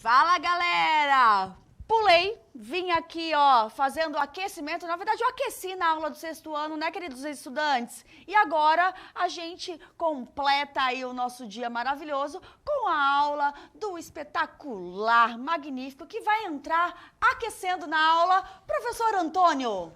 Fala, galera! Pulei, vim aqui, fazendo aquecimento. Na verdade, eu aqueci na aula do 6º ano, né, queridos estudantes? E agora a gente completa aí o nosso dia maravilhoso com a aula do espetacular, magnífico, que vai entrar aquecendo na aula, professor Antônio.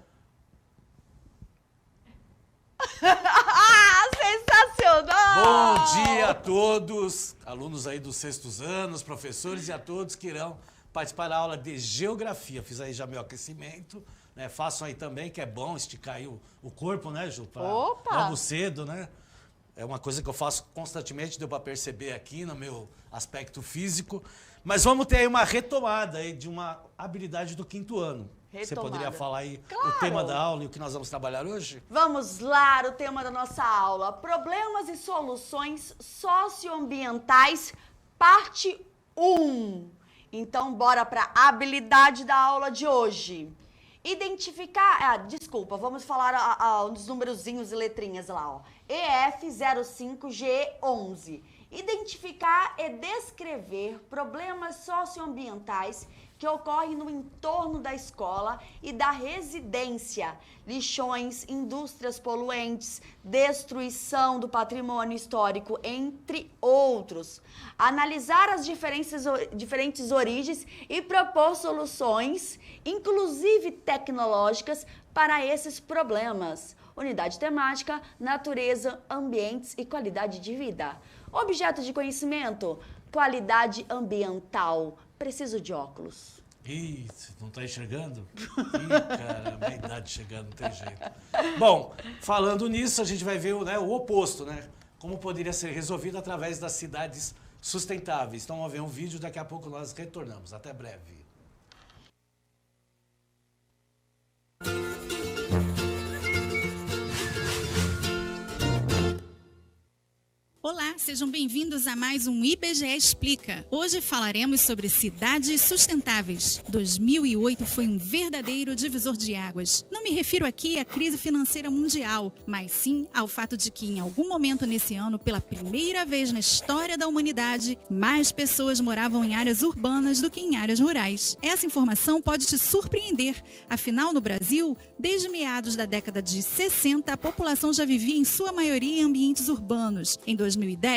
Sensacional! Bom dia a todos, alunos aí dos 6º anos, professores e a todos que irão participar da aula de Geografia. Fiz aí já meu aquecimento, né? Façam aí também, que é bom esticar aí o corpo, né, Ju? Logo cedo, né? É uma coisa que eu faço constantemente, deu para perceber aqui no meu aspecto físico. Mas vamos ter aí uma retomada aí de uma habilidade do 5º ano. Você poderia falar aí o tema da aula e o que nós vamos trabalhar hoje? Vamos lá, o tema da nossa aula. Problemas e soluções socioambientais, parte 1. Então, bora para a habilidade da aula de hoje. Identificar... vamos falar os numerozinhos e letrinhas lá, EF05G11. Identificar e descrever problemas socioambientais que ocorrem no entorno da escola e da residência, lixões, indústrias poluentes, destruição do patrimônio histórico, entre outros. Analisar as diferentes origens e propor soluções, inclusive tecnológicas, para esses problemas. Unidade temática, natureza, ambientes e qualidade de vida. Objeto de conhecimento, qualidade ambiental. Preciso de óculos. Ih, você não está enxergando? Ih, cara, minha idade chegando, não tem jeito. Bom, falando nisso, a gente vai ver o oposto, né? Como poderia ser resolvido através das cidades sustentáveis. Então, vamos ver um vídeo, daqui a pouco nós retornamos. Até breve. Olá, sejam bem-vindos a mais um IBGE Explica. Hoje falaremos sobre cidades sustentáveis. 2008 foi um verdadeiro divisor de águas. Não me refiro aqui à crise financeira mundial, mas sim ao fato de que em algum momento nesse ano, pela primeira vez na história da humanidade, mais pessoas moravam em áreas urbanas do que em áreas rurais. Essa informação pode te surpreender. Afinal, no Brasil, desde meados da década de 60, a população já vivia em sua maioria em ambientes urbanos. Em 2010,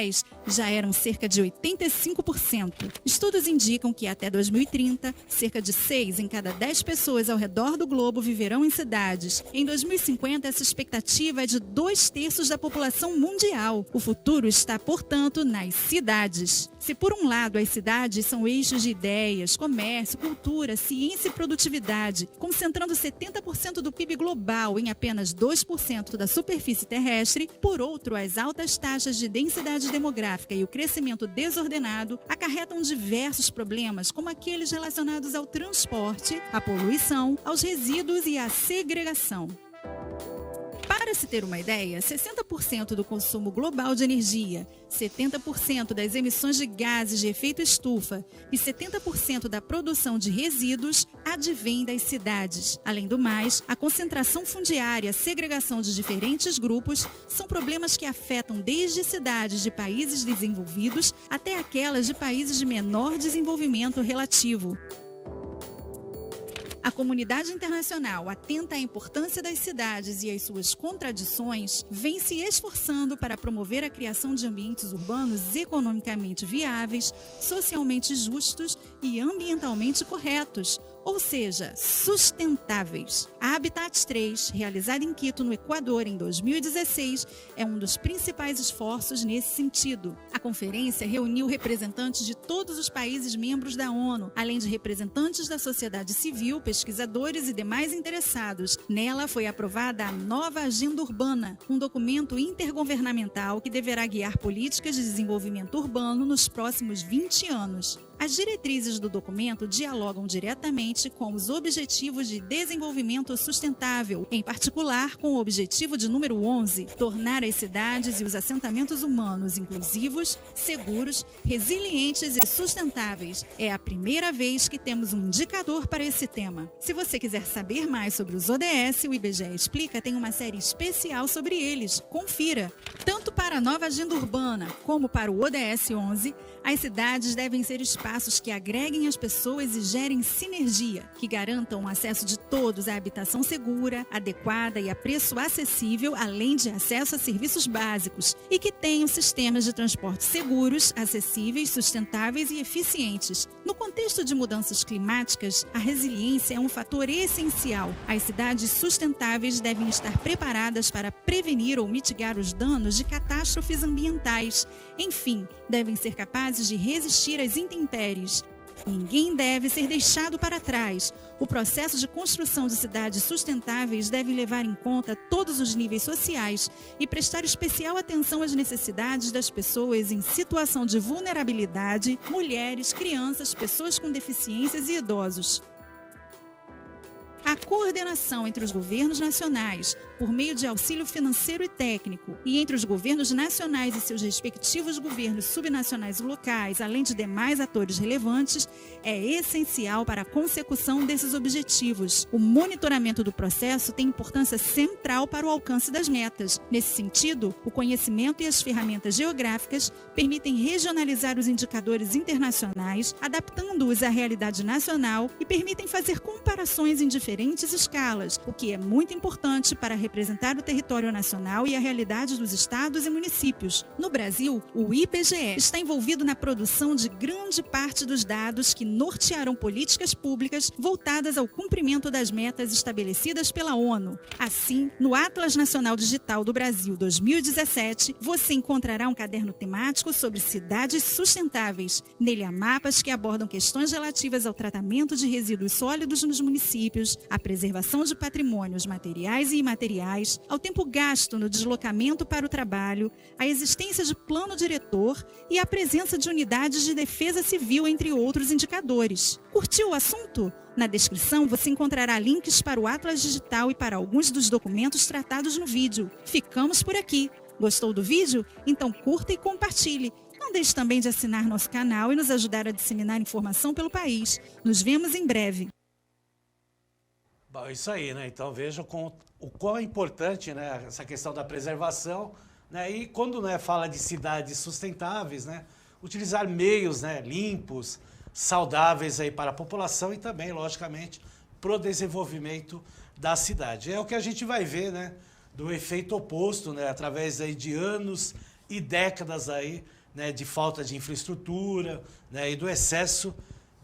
já eram cerca de 85%. Estudos indicam que até 2030, cerca de 6 em cada 10 pessoas ao redor do globo viverão em cidades. Em 2050, essa expectativa é de 2/3 da população mundial. O futuro está, portanto, nas cidades. Se por um lado as cidades são eixos de ideias, comércio, cultura, ciência e produtividade, concentrando 70% do PIB global em apenas 2% da superfície terrestre, por outro, as altas taxas de densidade demográfica e o crescimento desordenado acarretam diversos problemas, como aqueles relacionados ao transporte, à poluição, aos resíduos e à segregação. Para se ter uma ideia, 60% do consumo global de energia, 70% das emissões de gases de efeito estufa e 70% da produção de resíduos advém das cidades. Além do mais, a concentração fundiária e a segregação de diferentes grupos são problemas que afetam desde cidades de países desenvolvidos até aquelas de países de menor desenvolvimento relativo. A comunidade internacional, atenta à importância das cidades e às suas contradições, vem se esforçando para promover a criação de ambientes urbanos economicamente viáveis, socialmente justos e ambientalmente corretos, ou seja, sustentáveis. A Habitat 3, realizada em Quito, no Equador, em 2016, é um dos principais esforços nesse sentido. A conferência reuniu representantes de todos os países membros da ONU, além de representantes da sociedade civil, pesquisadores e demais interessados. Nela foi aprovada a nova Agenda Urbana, um documento intergovernamental que deverá guiar políticas de desenvolvimento urbano nos próximos 20 anos. As diretrizes do documento dialogam diretamente coerente com os Objetivos de Desenvolvimento Sustentável, em particular com o objetivo de número 11, tornar as cidades e os assentamentos humanos inclusivos, seguros, resilientes e sustentáveis. É a primeira vez que temos um indicador para esse tema. Se você quiser saber mais sobre os ODS, o IBGE Explica tem uma série especial sobre eles. Confira! Tanto para a nova agenda urbana como para o ODS 11, as cidades devem ser espaços que agreguem as pessoas e gerem sinergia, que garantam o acesso de todos à habitação segura, adequada e a preço acessível, além de acesso a serviços básicos, e que tenham sistemas de transporte seguros, acessíveis, sustentáveis e eficientes. No contexto de mudanças climáticas, a resiliência é um fator essencial. As cidades sustentáveis devem estar preparadas para prevenir ou mitigar os danos de catástrofes ambientais. Enfim, devem ser capazes de resistir às intempéries. Ninguém deve ser deixado para trás. O processo de construção de cidades sustentáveis deve levar em conta todos os níveis sociais e prestar especial atenção às necessidades das pessoas em situação de vulnerabilidade, mulheres, crianças, pessoas com deficiências e idosos. A coordenação entre os governos nacionais, por meio de auxílio financeiro e técnico, e entre os governos nacionais e seus respectivos governos subnacionais e locais, além de demais atores relevantes, é essencial para a consecução desses objetivos. O monitoramento do processo tem importância central para o alcance das metas. Nesse sentido, o conhecimento e as ferramentas geográficas permitem regionalizar os indicadores internacionais, adaptando-os à realidade nacional e permitem fazer comparações em diferentes escalas, o que é muito importante para representar o território nacional e a realidade dos estados e municípios. No Brasil, o IBGE está envolvido na produção de grande parte dos dados que nortearão políticas públicas voltadas ao cumprimento das metas estabelecidas pela ONU. Assim, no Atlas Nacional Digital do Brasil 2017, você encontrará um caderno temático sobre cidades sustentáveis. Nele há mapas que abordam questões relativas ao tratamento de resíduos sólidos nos municípios, a preservação de patrimônios materiais e imateriais, ao tempo gasto no deslocamento para o trabalho, a existência de plano diretor e a presença de unidades de defesa civil, entre outros indicadores. Curtiu o assunto? Na descrição você encontrará links para o Atlas Digital e para alguns dos documentos tratados no vídeo. Ficamos por aqui. Gostou do vídeo? Então curta e compartilhe. Não deixe também de assinar nosso canal e nos ajudar a disseminar informação pelo país. Nos vemos em breve. Bom, isso aí, né? Então veja o quão é importante, né, essa questão da preservação, né? E quando, né, fala de cidades sustentáveis, né, utilizar meios, né, limpos, saudáveis aí para a população e também, logicamente, para o desenvolvimento da cidade. É o que a gente vai ver, né, do efeito oposto, né, através aí de anos e décadas aí, né, de falta de infraestrutura, né, e do excesso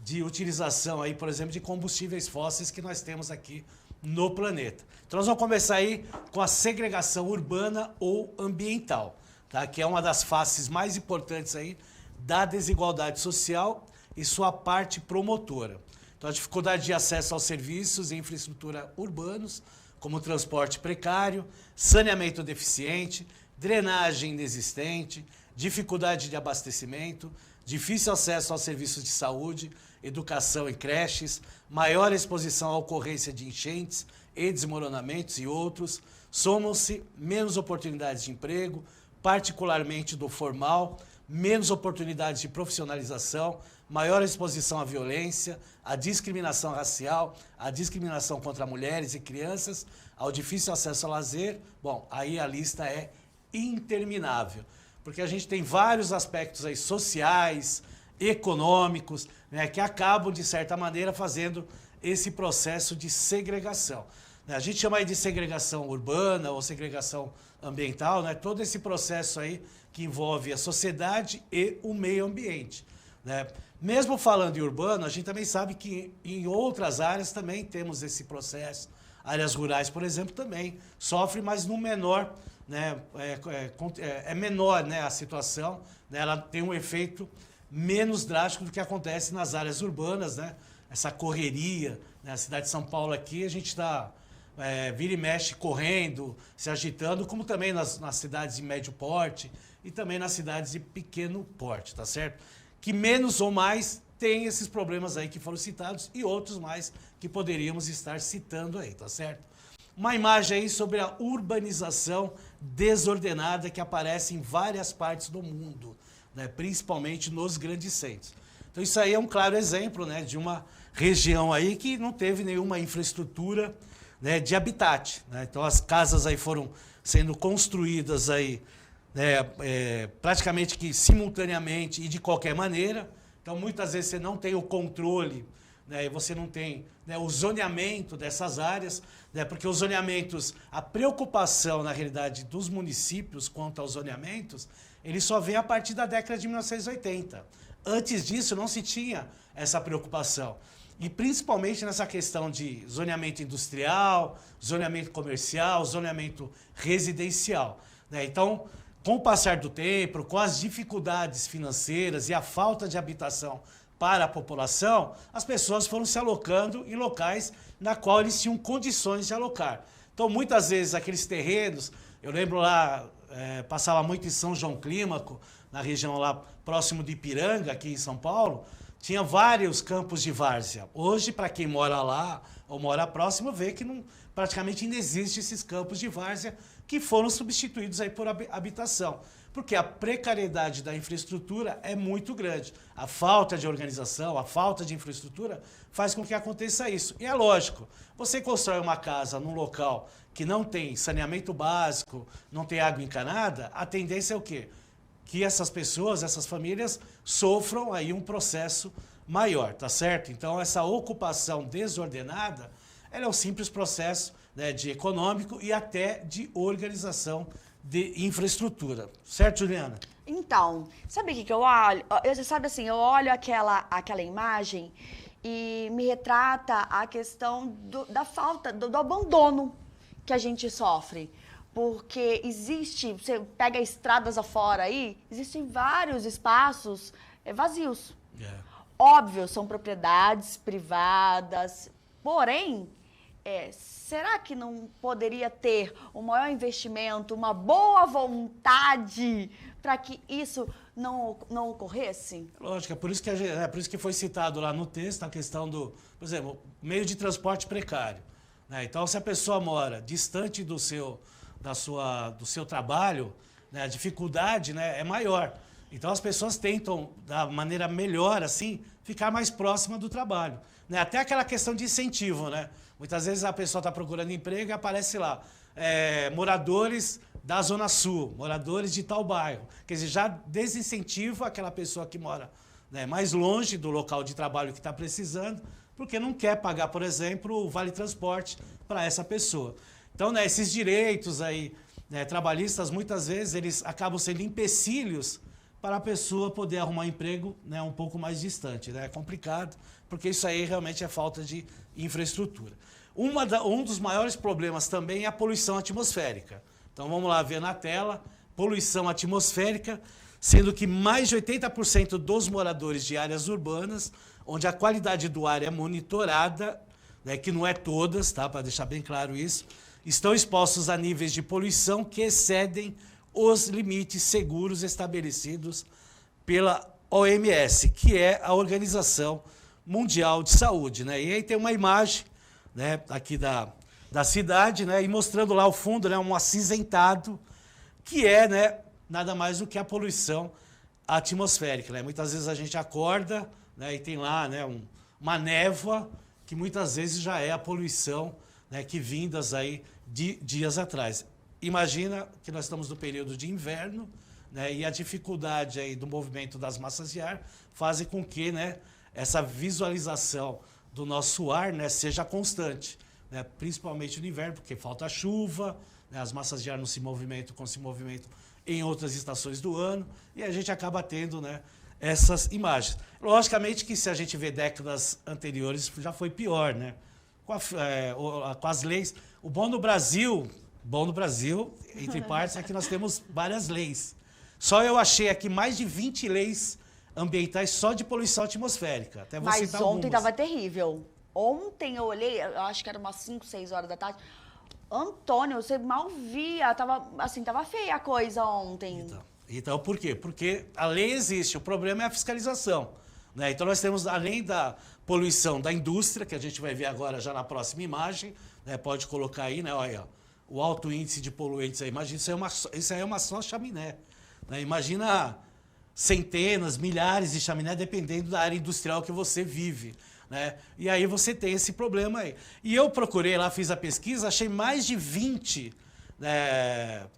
de utilização aí, por exemplo, de combustíveis fósseis que nós temos aqui no planeta. Então nós vamos começar aí com a segregação urbana ou ambiental, tá? Que é uma das faces mais importantes aí da desigualdade social e sua parte promotora. Então a dificuldade de acesso aos serviços e infraestrutura urbanos, como transporte precário, saneamento deficiente, drenagem inexistente, dificuldade de abastecimento, difícil acesso aos serviços de saúde, educação e creches, maior exposição à ocorrência de enchentes e desmoronamentos e outros, somam-se menos oportunidades de emprego, particularmente do formal, menos oportunidades de profissionalização, maior exposição à violência, à discriminação racial, à discriminação contra mulheres e crianças, ao difícil acesso ao lazer. Bom, aí a lista é interminável, porque a gente tem vários aspectos aí sociais, econômicos, né, que acabam, de certa maneira, fazendo esse processo de segregação. A gente chama aí de segregação urbana ou segregação ambiental, né, todo esse processo aí que envolve a sociedade e o meio ambiente, né? Mesmo falando em urbano, a gente também sabe que em outras áreas também temos esse processo. Áreas rurais, por exemplo, também sofrem, mas no menor, né, é menor, né, a situação, né, ela tem um efeito menos drástico do que acontece nas áreas urbanas, né? Essa correria, né? A cidade de São Paulo aqui, a gente está vira e mexe correndo, se agitando, como também nas cidades de médio porte e também nas cidades de pequeno porte, tá certo? Que menos ou mais tem esses problemas aí que foram citados e outros mais que poderíamos estar citando aí, tá certo? Uma imagem aí sobre a urbanização desordenada que aparece em várias partes do mundo, né? Principalmente nos grandes centros. Então isso aí é um claro exemplo, né, de uma região aí que não teve nenhuma infraestrutura, né, de habitat, né? Então as casas aí foram sendo construídas aí, né, praticamente que simultaneamente e de qualquer maneira. Então muitas vezes você não tem o controle, né, você não tem, né, o zoneamento dessas áreas, né, porque os zoneamentos, a preocupação na realidade dos municípios quanto aos zoneamentos, ele só vem a partir da década de 1980. Antes disso não se tinha essa preocupação. E principalmente nessa questão de zoneamento industrial, zoneamento comercial, zoneamento residencial, né? Então, com o passar do tempo, com as dificuldades financeiras e a falta de habitação para a população, as pessoas foram se alocando em locais na qual eles tinham condições de alocar. Então, muitas vezes, aqueles terrenos, eu lembro lá, passava muito em São João Clímaco, na região lá próximo de Ipiranga, aqui em São Paulo, tinha vários campos de várzea. Hoje, para quem mora lá ou mora próximo, vê que não, praticamente ainda existem esses campos de várzea que foram substituídos aí por habitação. Porque a precariedade da infraestrutura é muito grande. A falta de organização, a falta de infraestrutura faz com que aconteça isso. E é lógico, você constrói uma casa num local que não tem saneamento básico, não tem água encanada, a tendência é o quê? Que essas pessoas, essas famílias, sofram aí um processo maior, tá certo? Então, essa ocupação desordenada, ela é um simples processo, né, de econômico e até de organização de infraestrutura. Certo, Juliana? Então, sabe o que eu olho? Você sabe assim, eu olho aquela imagem e me retrata a questão da falta, do abandono que a gente sofre. Porque você pega estradas afora aí, existem vários espaços vazios. Óbvio, são propriedades privadas, porém, será que não poderia ter um maior investimento, uma boa vontade para que isso não ocorresse? Lógico, por isso que foi citado lá no texto a questão do, por exemplo, meio de transporte precário, né? Então, se a pessoa mora distante do seu trabalho, né, a dificuldade, né, é maior. Então as pessoas tentam, da maneira melhor, assim, ficar mais próxima do trabalho, né? Até aquela questão de incentivo, né? Muitas vezes a pessoa está procurando emprego e aparece lá, moradores da Zona Sul, moradores de tal bairro. Quer dizer, já desincentiva aquela pessoa que mora, né, mais longe do local de trabalho que está precisando, porque não quer pagar, por exemplo, o vale transporte para essa pessoa. Então, né, esses direitos aí, né, trabalhistas, muitas vezes, eles acabam sendo empecilhos para a pessoa poder arrumar um emprego, né, um pouco mais distante, né? É complicado, porque isso aí realmente é falta de infraestrutura. Um dos maiores problemas também é a poluição atmosférica. Então, vamos lá ver na tela, poluição atmosférica, sendo que mais de 80% dos moradores de áreas urbanas, onde a qualidade do ar é monitorada, né, que não é todas, tá, para deixar bem claro isso, estão expostos a níveis de poluição que excedem os limites seguros estabelecidos pela OMS, que é a Organização Mundial de Saúde, né? E aí tem uma imagem, né, aqui da cidade, né, e mostrando lá ao fundo, né, um acinzentado, que é, né, nada mais do que a poluição atmosférica, né? Muitas vezes a gente acorda, né, e tem lá, né, uma névoa, que muitas vezes já é a poluição, né, que vindas aí de dias atrás. Imagina que nós estamos no período de inverno, né, e a dificuldade aí do movimento das massas de ar fazem com que, né, essa visualização do nosso ar, né, seja constante, né, principalmente no inverno, porque falta chuva, né, as massas de ar não se movimentam como se movimentam em outras estações do ano, e a gente acaba tendo, né, essas imagens. Logicamente que se a gente vê décadas anteriores, já foi pior, né? Com as leis. O bom no Brasil, entre partes, é que nós temos várias leis. Só eu achei aqui mais de 20 leis ambientais só de poluição atmosférica. Até vou Mas citar ontem algumas. estava terrível. Ontem eu olhei, eu acho que era umas 5, 6 horas da tarde. Antônio, você mal via, tava feia a coisa ontem. Então, por quê? Porque a lei existe, o problema é a fiscalização. né? Então nós temos, além da poluição da indústria, que a gente vai ver agora já na próxima imagem, né? Pode colocar aí, né? Olha, o alto índice de poluentes aí. Imagina, isso aí é uma só chaminé, né? Imagina centenas, milhares de chaminé, dependendo da área industrial que você vive, né? E aí você tem esse problema aí. E eu procurei lá, fiz a pesquisa, achei mais de 20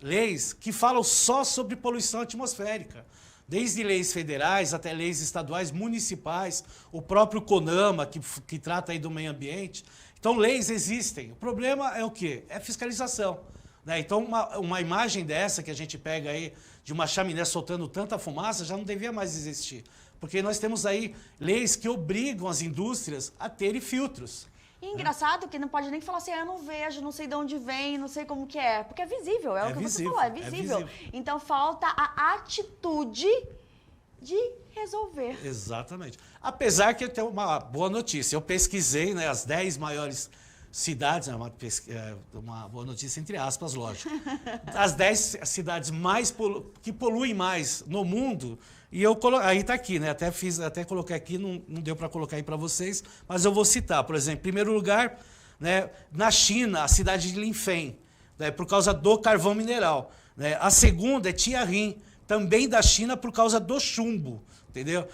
leis que falam só sobre poluição atmosférica. Desde leis federais até leis estaduais, municipais, o próprio CONAMA, que trata aí do meio ambiente. Então, leis existem. O problema é o quê? É fiscalização, né? Então, uma imagem dessa que a gente pega aí, de uma chaminé soltando tanta fumaça, já não devia mais existir. Porque nós temos aí leis que obrigam as indústrias a terem filtros. E engraçado que não pode nem falar assim, eu não vejo, não sei de onde vem, não sei como que é. Porque é visível, é o que visível, você falou, é visível. Então falta a atitude de resolver. Exatamente. Apesar que eu tenho uma boa notícia. Eu pesquisei, né, as 10 maiores cidades, uma boa notícia entre aspas, lógico. As 10 cidades que poluem mais no mundo. E aí está aqui, né? Até coloquei aqui, não deu para colocar aí para vocês, mas eu vou citar. Por exemplo, em primeiro lugar, né, na China, a cidade de Linfeng, né, por causa do carvão mineral, né? A segunda é Tianjin, também da China, por causa do chumbo. Entendeu?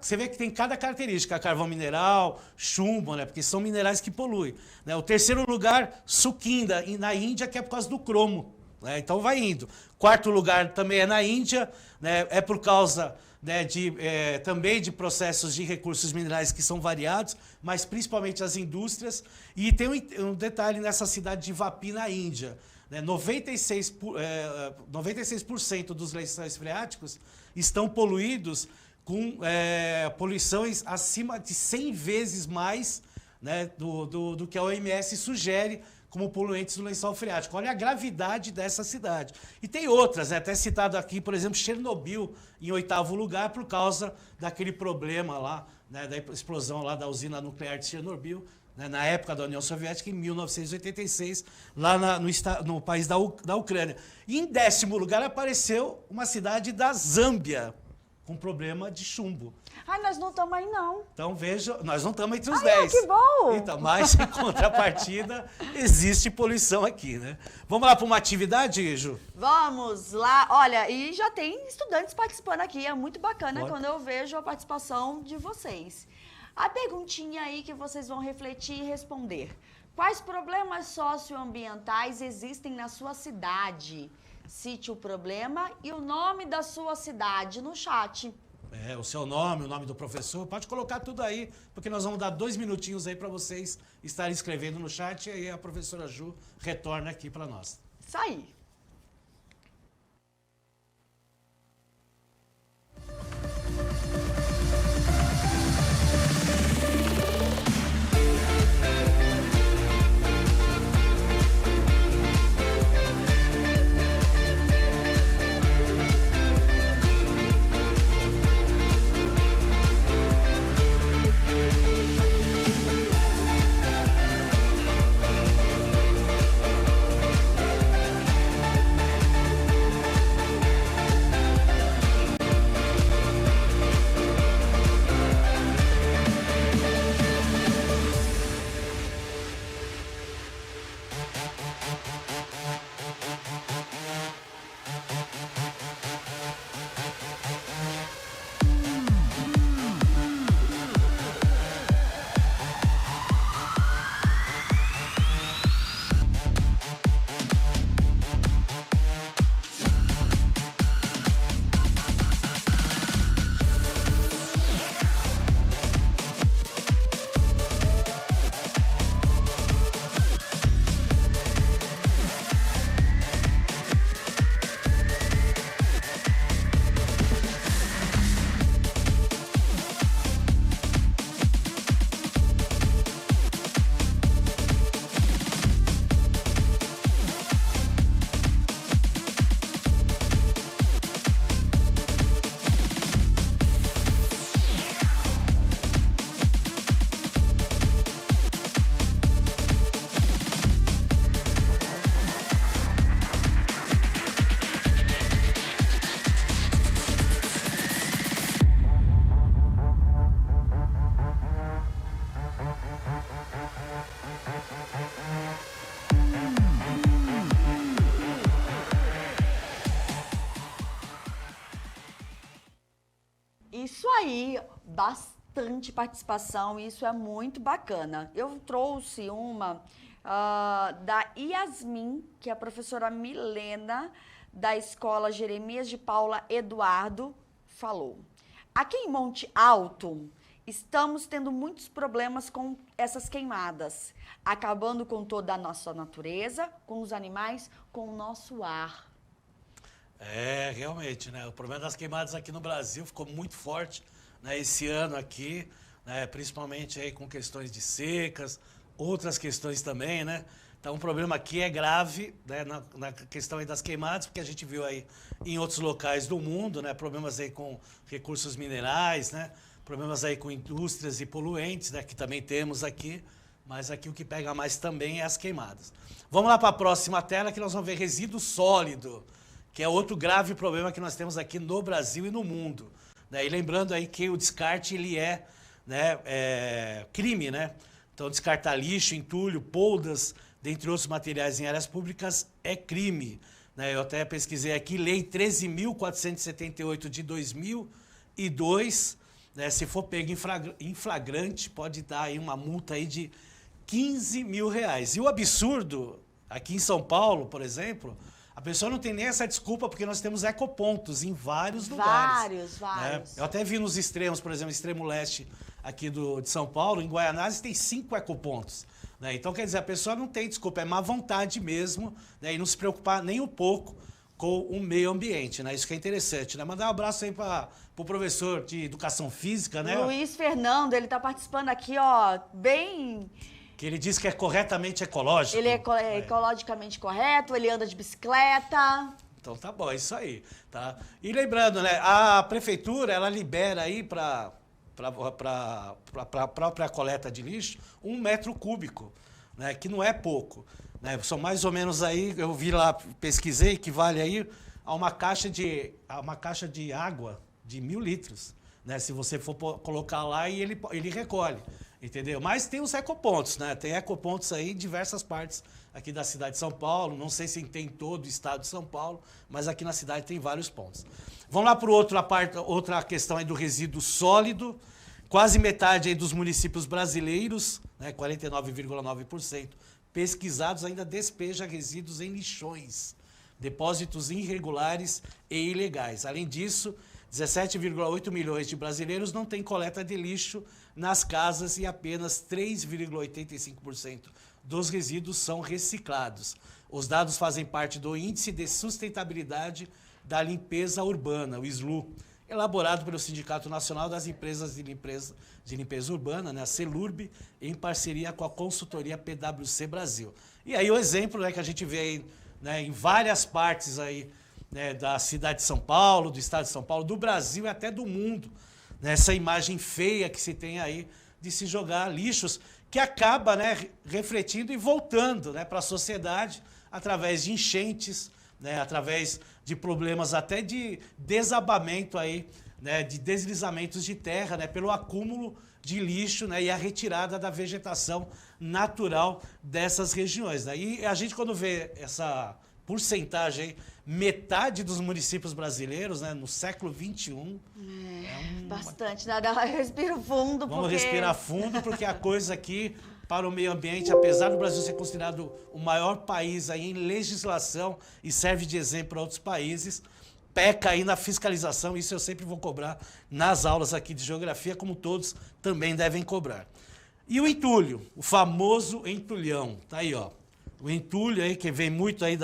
Você vê que tem cada característica, carvão mineral, chumbo, né? Porque são minerais que poluem, né? O terceiro lugar, Suquinda, na Índia, que é por causa do cromo. Então vai indo. Quarto lugar também é na Índia, né? É por causa, né, também de processos de recursos minerais que são variados, mas principalmente as indústrias. E tem um detalhe nessa cidade de Vapi, na Índia, né? 96% dos lençóis freáticos estão poluídos com poluições acima de 100 vezes mais, né, do que a OMS sugere como poluentes do lençol freático. Olha a gravidade dessa cidade. E tem outras, né? Até citado aqui, por exemplo, Chernobyl, em 8º lugar, por causa daquele problema lá, né, da explosão lá da usina nuclear de Chernobyl, né, na época da União Soviética, em 1986, lá no país da Ucrânia. E em 10º lugar apareceu uma cidade da Zâmbia, com problema de chumbo. Ai, nós não estamos aí, não. Então, veja, nós não estamos entre os 10. Que bom! Então, mas, em contrapartida, existe poluição aqui, né? Vamos lá para uma atividade, Ju? Vamos lá. Olha, e já tem estudantes participando aqui. É muito bacana quando eu vejo a participação de vocês. A perguntinha aí que vocês vão refletir e responder. Quais problemas socioambientais existem na sua cidade? Cite o problema e o nome da sua cidade no chat. O seu nome, o nome do professor, pode colocar tudo aí, porque nós vamos dar 2 minutinhos aí para vocês estarem escrevendo no chat e aí a professora Ju retorna aqui para nós. Isso aí. aí, bastante participação, e isso é muito bacana. Eu trouxe uma da Yasmin, que é a professora Milena, da Escola Jeremias de Paula Eduardo, falou. Aqui em Monte Alto, estamos tendo muitos problemas com essas queimadas, acabando com toda a nossa natureza, com os animais, com o nosso ar. Realmente, né? O problema das queimadas aqui no Brasil ficou muito forte, né, esse ano aqui, né, principalmente aí com questões de secas, outras questões também, né? Então, o problema aqui é grave, né, na questão aí das queimadas, porque a gente viu aí em outros locais do mundo, né, problemas aí com recursos minerais, né, problemas aí com indústrias e poluentes, né, que também temos aqui, mas aqui o que pega mais também é as queimadas. Vamos lá para a próxima tela, que nós vamos ver resíduo sólido, que é outro grave problema que nós temos aqui no Brasil e no mundo, né? E lembrando aí que o descarte, ele é, né, crime, né? Então, descartar lixo, entulho, poldas, dentre outros materiais em áreas públicas, é crime, né? Eu até pesquisei aqui, Lei 13.478 de 2002, né? Se for pego em flagrante, pode dar aí uma multa aí de R$15 mil. E o absurdo, aqui em São Paulo, por exemplo, a pessoa não tem nem essa desculpa, porque nós temos ecopontos em vários lugares. Vários. Né? Eu até vi nos extremos, por exemplo, extremo leste aqui de São Paulo, em Guaianazes, tem 5 ecopontos. Né? Então, quer dizer, a pessoa não tem desculpa, é má vontade mesmo, né? E não se preocupar nem um pouco com o meio ambiente, né? Isso que é interessante, né? Mandar um abraço aí para o professor de Educação Física, né? Luiz Fernando, ele está participando aqui, ó, bem... Que ele diz que é corretamente ecológico. Ele é ecologicamente correto, ele anda de bicicleta. Então tá bom, é isso aí, tá? E lembrando, né, a prefeitura, ela libera aí para a própria coleta de lixo 1 metro cúbico, né, que não é pouco, né? São mais ou menos aí, eu vi lá, pesquisei, equivale aí a uma caixa de água de 1.000 litros, né? Se você for colocar lá e ele recolhe. Entendeu? Mas tem os ecopontos, né? Tem ecopontos aí em diversas partes aqui da cidade de São Paulo. Não sei se tem em todo o estado de São Paulo, mas aqui na cidade tem vários pontos. Vamos lá para outra questão aí do resíduo sólido. Quase metade aí dos municípios brasileiros, né, 49,9%, pesquisados ainda despeja resíduos em lixões, depósitos irregulares e ilegais. Além disso, 17,8 milhões de brasileiros não têm coleta de lixo nas casas e apenas 3,85% dos resíduos são reciclados. Os dados fazem parte do Índice de Sustentabilidade da Limpeza Urbana, o SLU, elaborado pelo Sindicato Nacional das Empresas de Limpeza Urbana, né, a CELURB, em parceria com a consultoria PwC Brasil. E aí o exemplo, né, que a gente vê aí, né, em várias partes aí, né, da cidade de São Paulo, do estado de São Paulo, do Brasil e até do mundo, nessa imagem feia que se tem aí de se jogar lixos, que acaba, né, refletindo e voltando, né, para a sociedade através de enchentes, né, através de problemas até de desabamento aí, né, de deslizamentos de terra, né, pelo acúmulo de lixo, né, e a retirada da vegetação natural dessas regiões, né? E a gente, quando vê essa porcentagem aí, metade dos municípios brasileiros, né, no século XXI... Bastante, né? Respiro fundo. Vamos respirar fundo, porque a coisa aqui, para o meio ambiente, apesar do Brasil ser considerado o maior país aí em legislação e serve de exemplo para outros países, peca aí na fiscalização, isso eu sempre vou cobrar nas aulas aqui de geografia, como todos também devem cobrar. E o entulho, o famoso entulhão, tá aí, ó. O entulho aí, que vem muito aí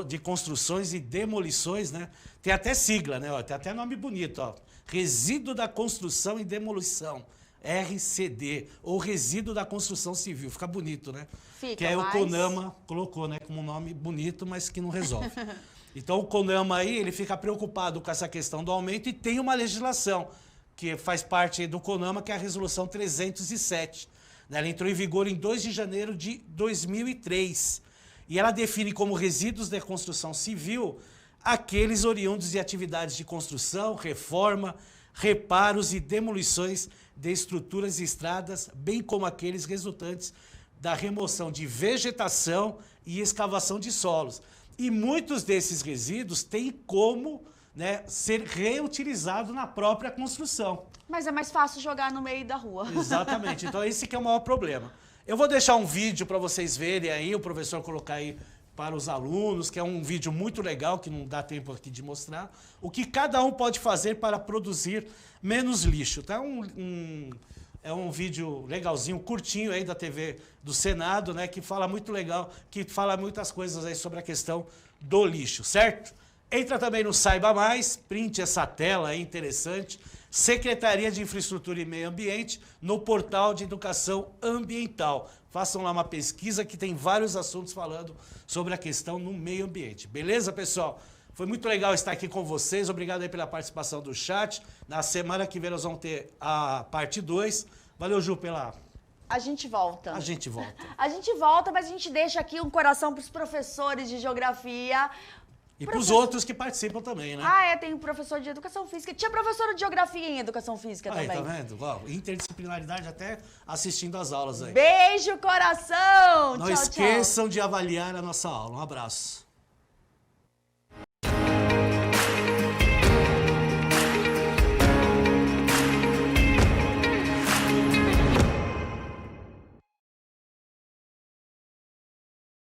de construções e demolições, né? Tem até sigla, né? Ó, tem até nome bonito, ó. Resíduo da Construção e Demolição, RCD, ou Resíduo da Construção Civil. Fica bonito, né? Fica, que aí o CONAMA colocou, né, como um nome bonito, mas que não resolve. Então o CONAMA aí, ele fica preocupado com essa questão do aumento e tem uma legislação que faz parte do CONAMA, que é a Resolução 307. Ela entrou em vigor em 2 de janeiro de 2003. E ela define como resíduos de construção civil aqueles oriundos de atividades de construção, reforma, reparos e demolições de estruturas e estradas, bem como aqueles resultantes da remoção de vegetação e escavação de solos. E muitos desses resíduos têm como, né, ser reutilizado na própria construção. Mas é mais fácil jogar no meio da rua. Exatamente. Então esse que é o maior problema. Eu vou deixar um vídeo para vocês verem aí, o professor colocar aí para os alunos, que é um vídeo muito legal, que não dá tempo aqui de mostrar, o que cada um pode fazer para produzir menos lixo. Tá? É um vídeo legalzinho, curtinho aí da TV do Senado, né, que fala muito legal, que fala muitas coisas aí sobre a questão do lixo, certo? Entra também no Saiba Mais, print essa tela aí interessante, Secretaria de Infraestrutura e Meio Ambiente, no portal de Educação Ambiental. Façam lá uma pesquisa que tem vários assuntos falando sobre a questão no meio ambiente. Beleza, pessoal? Foi muito legal estar aqui com vocês. Obrigado aí pela participação do chat. Na semana que vem nós vamos ter a parte 2. Valeu, Ju, pela... A gente volta. A gente volta. A gente volta, mas a gente deixa aqui um coração para os professores de geografia. E para os outros que participam também, né? Ah, tem o professor de educação física. Tinha professora de geografia em educação física aí, também. tá vendo? Uau, interdisciplinaridade até assistindo as aulas aí. Beijo, coração! Não Tchau, esqueçam de avaliar a nossa aula. Um abraço.